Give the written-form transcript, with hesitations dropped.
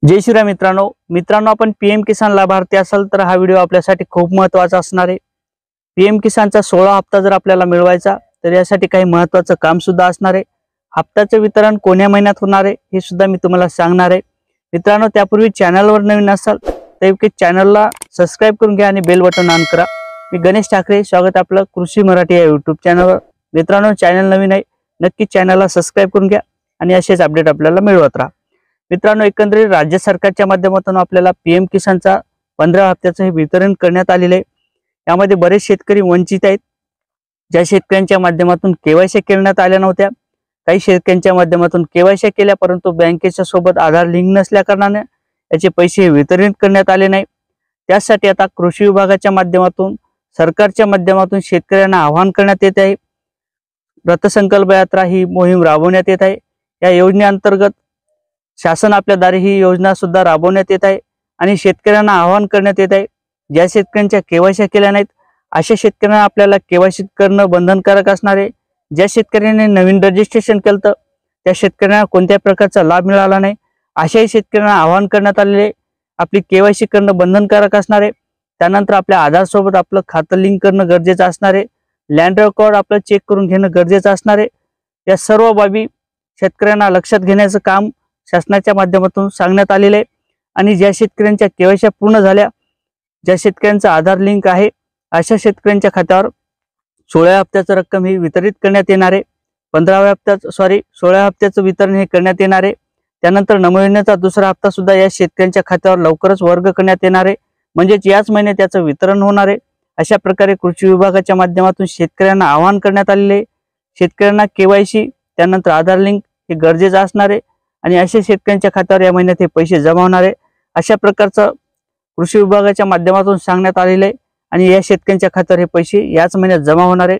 जय श्रीराम मित्रांनो आपण पीएम किसान लाभार्थी असाल तर हा व्हिडिओ आपल्यासाठी खूप महत्त्वाचा असणार आहे। पीएम किसानचा 16 हप्ता जर आपल्याला मिळवायचा तर यासाठी काही महत्त्वाचं काम सुद्धा असणार आहे। हप्त्याचे वितरण कोण्या महिन्यात होणार आहे हे सुद्धा मी तुम्हाला सांगणार आहे। मित्रांनो, त्यापूर्वी चॅनलवर नवीन असाल तर चॅनलला सबस्क्राइब करून घ्या आणि बेल बटन ऑन करा। मी गणेश ठाकरे, स्वागत आपलं कृषी मराठी या YouTube चॅनलवर। मित्रांनो, चॅनल नवीन आहे, नक्की चॅनलला सबस्क्राइब करून घ्या आणि असेच अपडेट आपल्याला मिळवत राहा। मित्रांनो, एकंदरीत राज्य सरकारच्या माध्यमातून आपल्याला पीएम किसानचा 15 हप्त्याचं हे वितरण करण्यात आलेले आहे। यामध्ये बरेच शेतकरी वंचित आहेत। ज्या शेतकऱ्यांच्या माध्यमातून केवायसी करण्यात आल्या नव्हत्या, काही शेतकऱ्यांच्या माध्यमातून केवायसी केल्या परंतु बँकेच्या सोबत आधार लिंक नसल्या कारणाने याचे पैसे वितरित करण्यात आले नाही। त्यासाठी आता कृषी विभागाच्या माध्यमातून, सरकारच्या माध्यमातून शेतकऱ्यांना आवाहन करण्यात येत आहे। रथसंकल्प यात्रा ही मोहीम राबवण्यात येत आहे। या योजनेअंतर्गत शासन आपल्याद्वारे ही योजना सुद्धा राबवण्यात येत आहे आणि शेतकऱ्यांना आवाहन करण्यात येत आहे, ज्या शेतकऱ्यांच्या केवायसी केल्या नाहीत अशा शेतकऱ्यांना आपल्याला केवायसी करणं बंधनकारक असणार आहे। ज्या शेतकऱ्यांनी नवीन रजिस्ट्रेशन केलं त्या शेतकऱ्यांना कोणत्या प्रकारचा लाभ मिळाला नाही अशाही शेतकऱ्यांना आवाहन करण्यात आलेले आपली केवायसी करणं बंधनकारक असणार आहे। त्यानंतर आपल्या आधार सोबत आपलं खातं लिंक करणं गरजेचं असणार आहे। लँड रेकॉर्ड आपलं चेक करून घेणं गरजेचं असणार आहे। या सर्व बाबी शेतकऱ्यांना लक्षात घेण्याचं काम शासनाच्या माध्यमातून सांगण्यात आलेले आहे आणि ज्या शेतकऱ्यांच्या केवायसी पूर्ण झाल्या, ज्या शेतकऱ्यांचा आधार लिंक आहे अशा शेतकऱ्यांच्या खात्यावर 16 हप्त्याची रक्कम ही वितरित करण्यात येणार आहे। 16 हप्त्याचं वितरण हे करण्यात येणार आहे। त्यानंतर नमविण्याचा दुसरा हप्ता सुद्धा या शेतकऱ्यांच्या खात्यावर लवकरच वर्ग करण्यात येणार आहे, म्हणजेच याच महिन्यात त्याचं वितरण होणार आहे। अशा प्रकारे कृषी विभागाच्या माध्यमातून शेतकऱ्यांना आवाहन करण्यात आलेले आहे। शेतकऱ्यांना केवायसी त्यानंतर आधार लिंक हे गरजेचं असणार आहे आणि अशा शेतकऱ्यांच्या खात्यावर या महिन्यात हे पैसे जमा होणार आहे। अशा प्रकारचं कृषी विभागाच्या माध्यमातून सांगण्यात आलेले आहे आणि या शेतकऱ्यांच्या खात्यावर हे पैसे याच महिन्यात जमा होणार आहे।